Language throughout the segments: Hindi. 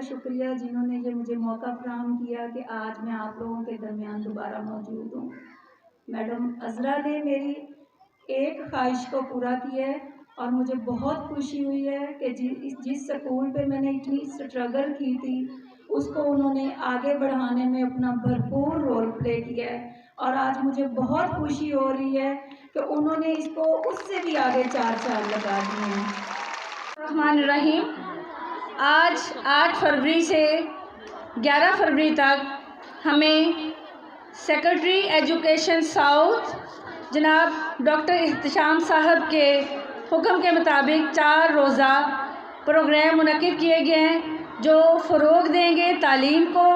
शुक्रिया जिन्होंने ये मुझे मौका फराहम किया कि आज मैं आप लोगों के दरमियान दोबारा मौजूद हूँ। मैडम अज़रा ने मेरी एक ख्वाहिश को पूरा किया है और मुझे बहुत खुशी हुई है कि जिस स्कूल पे मैंने इतनी स्ट्रगल की थी उसको उन्होंने आगे बढ़ाने में अपना भरपूर रोल प्ले किया है और आज मुझे बहुत खुशी हो रही है कि उन्होंने इसको उससे भी आगे 4 साल लगा दिए हैं। रहमान रहीम। आज 8 फरवरी से 11 फरवरी तक हमें सेक्रेटरी एजुकेशन साउथ जनाब डॉक्टर इहतिशाम साहब के हुक्म के मुताबिक 4 रोज़ा प्रोग्राम मुनक़िद किए गए हैं जो फ़रोग़ देंगे, तालीम को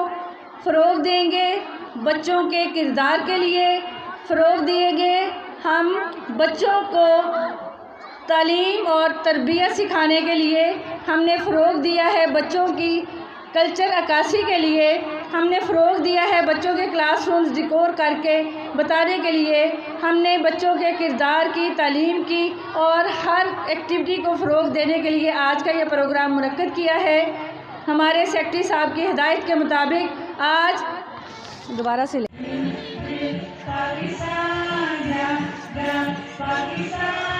फ़रोग़ देंगे, बच्चों के किरदार के लिए फ़रोग़ दिए गए। हम बच्चों को तालीम और तरबियत सिखाने के लिए हमने फ़रोग़ दिया है, बच्चों की कल्चर अक्कासी के लिए हमने फ़रोग़ दिया है, बच्चों के क्लासरूम्स डिकोर करके बताने के लिए हमने बच्चों के किरदार की तालीम की और हर एक्टिविटी को फ़रोग़ देने के लिए आज का ये प्रोग्राम मुनक़्क़िद किया है। हमारे सेक्रेटरी साहब की हिदायत के मुताबिक आज दोबारा से पाकिस्तान